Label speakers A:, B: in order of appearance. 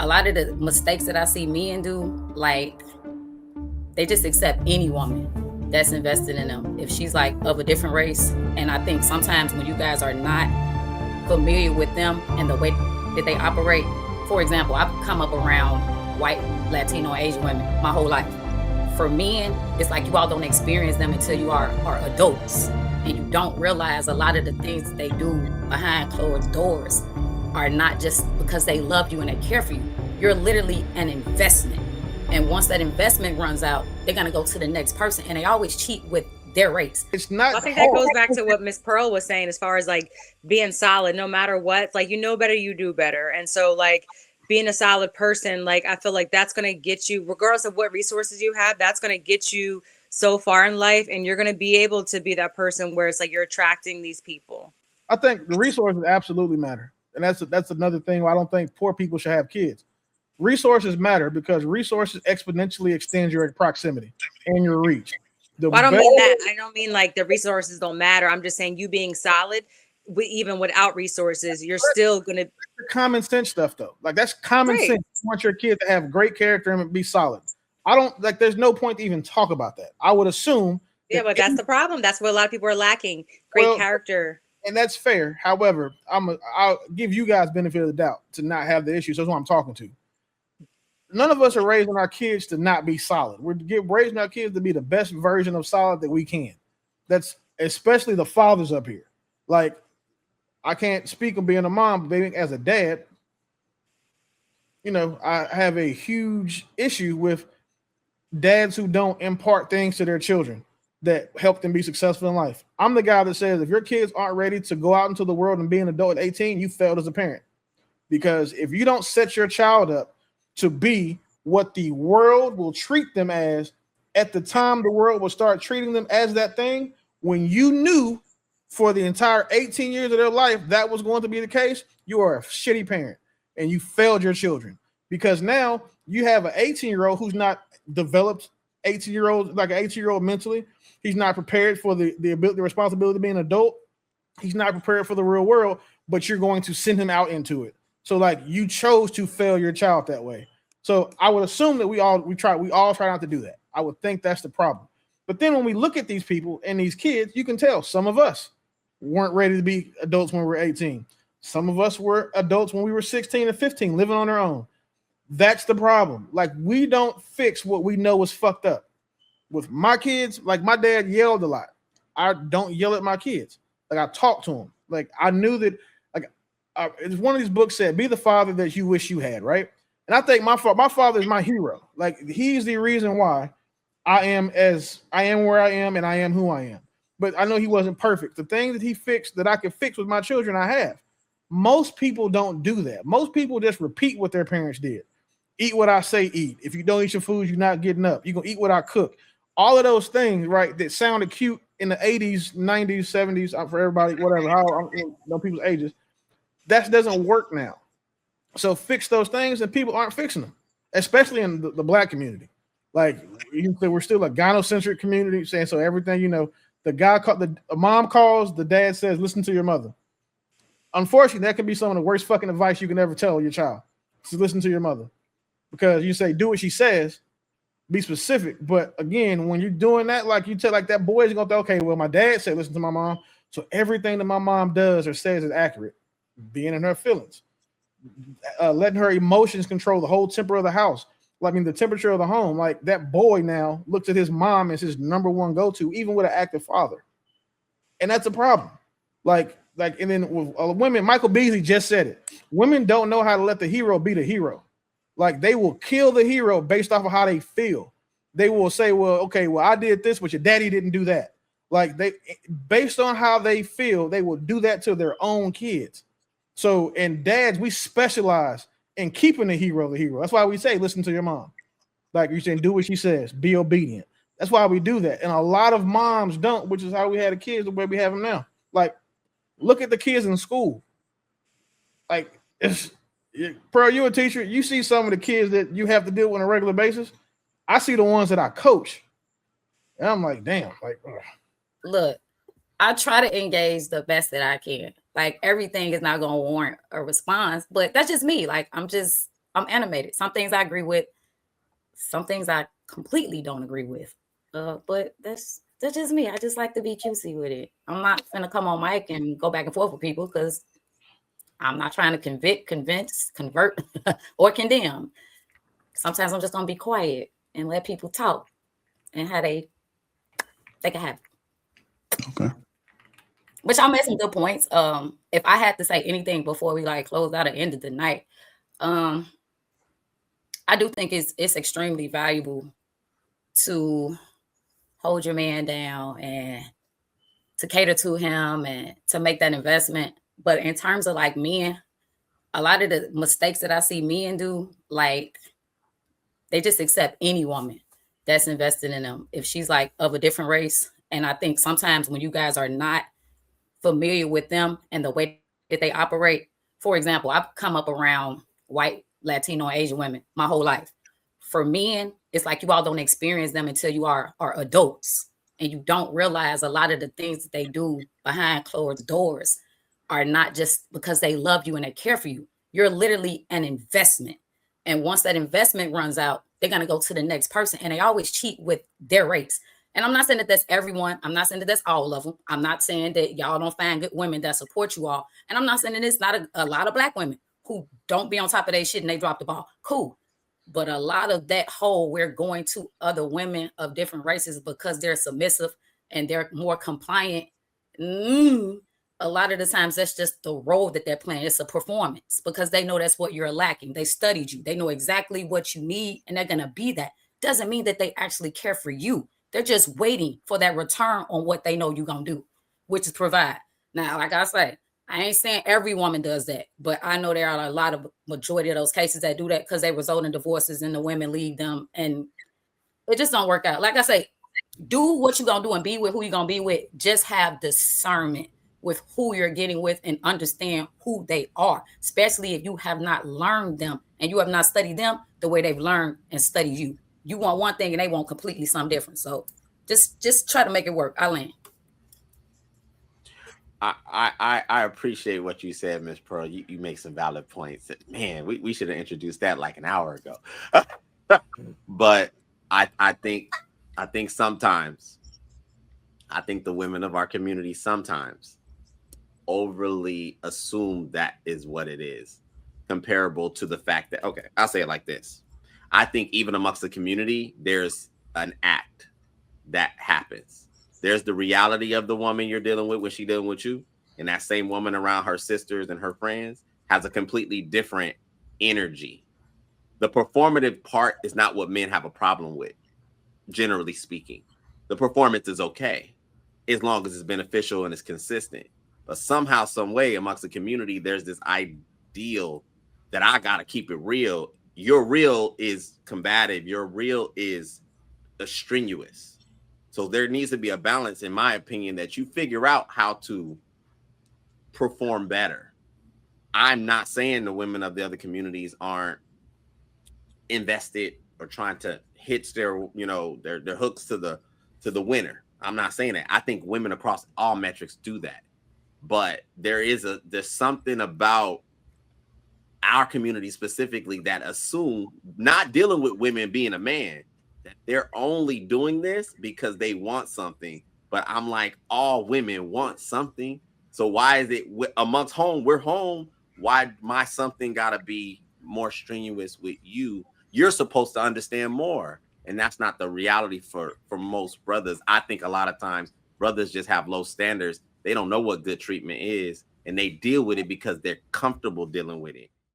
A: a lot of the mistakes that I see men do, like they just accept any woman that's invested in them if she's like of a different race. And I think sometimes when you guys are not familiar with them and the way that they operate, for example, I've come up around white, Latino, Asian women my whole life. For men, it's like you all don't experience them until you are adults, and you don't realize a lot of the things that they do behind closed doors are not just because they love you and they care for you. You're literally an investment. And once that investment runs out, they're going to go to the next person, and they always cheat with their race.
B: It's not.
C: I think that goes back to what Miss Pearl was saying as far as like being solid, no matter what. Like, you know better, you do better. And so like being a solid person, like I feel like that's going to get you, regardless of what resources you have, that's going to get you so far in life, and you're going to be able to be that person where it's like you're attracting these people.
B: I think the resources absolutely matter. And that's another thing why I don't think poor people should have kids. Resources matter because resources exponentially extend your proximity and your reach.
C: Well, I don't mean that. I don't mean like the resources don't matter. I'm just saying you being solid, even without resources, you're still going to.
B: Common sense stuff, though. Like, that's common sense. You want your kid to have great character and be solid. I don't, like, there's no point to even talk about that. I would assume.
C: Yeah, but that's the problem. That's what a lot of people are lacking. Great character.
B: And that's fair. However, I'll give you guys benefit of the doubt to not have the issue. So that's what I'm talking to. None of us are raising our kids to not be solid. We're raising our kids to be the best version of solid that we can. That's especially the fathers up here. Like, I can't speak of being a mom, but as a dad, you know, I have a huge issue with dads who don't impart things to their children that help them be successful in life. I'm the guy that says if your kids aren't ready to go out into the world and be an adult at 18, you failed as a parent. Because if you don't set your child up to be what the world will treat them as at the time the world will start treating them as that thing, when you knew for the entire 18 years of their life that was going to be the case, you are a shitty parent and you failed your children. Because now you have an 18-year-old who's not developed 18-year-old, like an 18-year-old mentally. He's not prepared for the responsibility of being an adult. He's not prepared for the real world, but you're going to send him out into it. So like you chose to fail your child that way. So I would assume that we all try not to do that. I would think that's the problem. But then when we look at these people and these kids, you can tell some of us weren't ready to be adults when we were 18. Some of us were adults when we were 16 and 15, living on our own. That's the problem. Like, we don't fix what we know is fucked up. With my kids, like my dad yelled a lot. I don't yell at my kids. Like, I talk to them. Like, I knew that, like, it's one of these books said, be the father that you wish you had, right? And I think my father is my hero. Like, he's the reason why I am where I am and I am who I am. But I know he wasn't perfect. The things that he fixed that I could fix with my children, I have. Most people don't do that. Most people just repeat what their parents did. Eat what I say eat. If you don't eat your food, you're not getting up. You're going to eat what I cook. All of those things, right, that sounded cute in the 80s, 90s, 70s, for everybody, whatever, how people's ages, that doesn't work now. So fix those things, and people aren't fixing them, especially in the black community. Like, you can say we're still a gynocentric community, saying so everything, you know, the mom calls, the dad says, listen to your mother. Unfortunately, that can be some of the worst fucking advice you can ever tell your child. To listen to your mother. Because you say, do what she says, be specific. But again, when you're doing that, like you tell, like that boy's going to think, okay, well, my dad said, listen to my mom. So everything that my mom does or says is accurate. Being in her feelings. Letting her emotions control the whole temper of the house. Like, I mean, the temperature of the home. Like, that boy now looks at his mom as his number one go-to, even with an active father. And that's a problem. Like, and then with women, Michael Beasley just said it. Women don't know how to let the hero be the hero. Like, they will kill the hero based off of how they feel. They will say, well, okay, well, I did this, but your daddy didn't do that. Like, based on how they feel, they will do that to their own kids. So, and dads, we specialize in keeping the hero the hero. That's why we say, listen to your mom. Like you're saying, do what she says, be obedient. That's why we do that. And a lot of moms don't, which is how we had the kids the way we have them now. Like, look at the kids in school. Like, Pearl, you're a teacher. You see some of the kids that you have to deal with on a regular basis. I see the ones that I coach. And I'm like, damn. Like, ugh.
A: Look, I try to engage the best that I can. Like, everything is not going to warrant a response, but that's just me. Like, I'm just I'm animated. Some things I agree with, some things I completely don't agree with. But that's just me. I just like to be cutesy with it. I'm not gonna come on mic and go back and forth with people because I'm not trying to convict, convince, convert, or condemn. Sometimes I'm just gonna be quiet and let people talk and how they can have it.
D: Okay.
A: But y'all made some good points. If I had to say anything before we like close out and end of the night, I do think it's extremely valuable to hold your man down and to cater to him and to make that investment. But in terms of like men, a lot of the mistakes that I see men do, like they just accept any woman that's invested in them if she's like of a different race. And I think sometimes when you guys are not familiar with them and the way that they operate, for example, I've come up around white, Latino, Asian women my whole life. For men, it's like you all don't experience them until you are adults, and you don't realize a lot of the things that they do behind closed doors are not just because they love you and they care for you. You're literally an investment. And once that investment runs out, they're going to go to the next person, and they always cheat with their race. And I'm not saying that that's everyone. I'm not saying that that's all of them. I'm not saying that y'all don't find good women that support you all. And I'm not saying that it's not a lot of black women who don't be on top of their shit and they drop the ball. Cool. But a lot of that whole, we're going to other women of different races because they're submissive and they're more compliant. A lot of the times that's just the role that they're playing. It's a performance because they know that's what you're lacking. They studied you. They know exactly what you need and they're going to be that. Doesn't mean that they actually care for you. They're just waiting for that return on what they know you're going to do, which is provide. Now, like I say, I ain't saying every woman does that, but I know there are a lot of majority of those cases that do that because they result in divorces and the women leave them and it just don't work out. Like I say, do what you're going to do and be with who you're going to be with. Just have discernment with who you're getting with and understand who they are, especially if you have not learned them and you have not studied them the way they've learned and studied you. You want one thing and they want completely something different. So just try to make it work. I land.
E: I appreciate what you said, Miss Pearl. You make some valid points. Man, we should have introduced that like an hour ago. But I think sometimes the women of our community sometimes overly assume that is what it is, comparable to the fact that, okay, I'll say it like this. I think even amongst the community, there's an act that happens. There's the reality of the woman you're dealing with when she's dealing with you. And that same woman around her sisters and her friends has a completely different energy. The performative part is not what men have a problem with, generally speaking. The performance is okay as long as it's beneficial and it's consistent. But somehow, some way amongst the community, there's this ideal that I got to keep it real. Your real is combative. Your real is strenuous. So there needs to be a balance, in my opinion, that you figure out how to perform better. I'm not saying the women of the other communities aren't invested or trying to hitch their hooks to the winner. I'm not saying that. I think women across all metrics do that. But there's something about our community specifically that assume, not dealing with women being a man, that they're only doing this because they want something. But I'm like, all women want something. So why is it amongst home? We're home. Why my something got to be more strenuous with you? You're supposed to understand more. And that's not the reality for most brothers. I think a lot of times brothers just have low standards. They don't know what good treatment is. And they deal with it because they're comfortable dealing with it.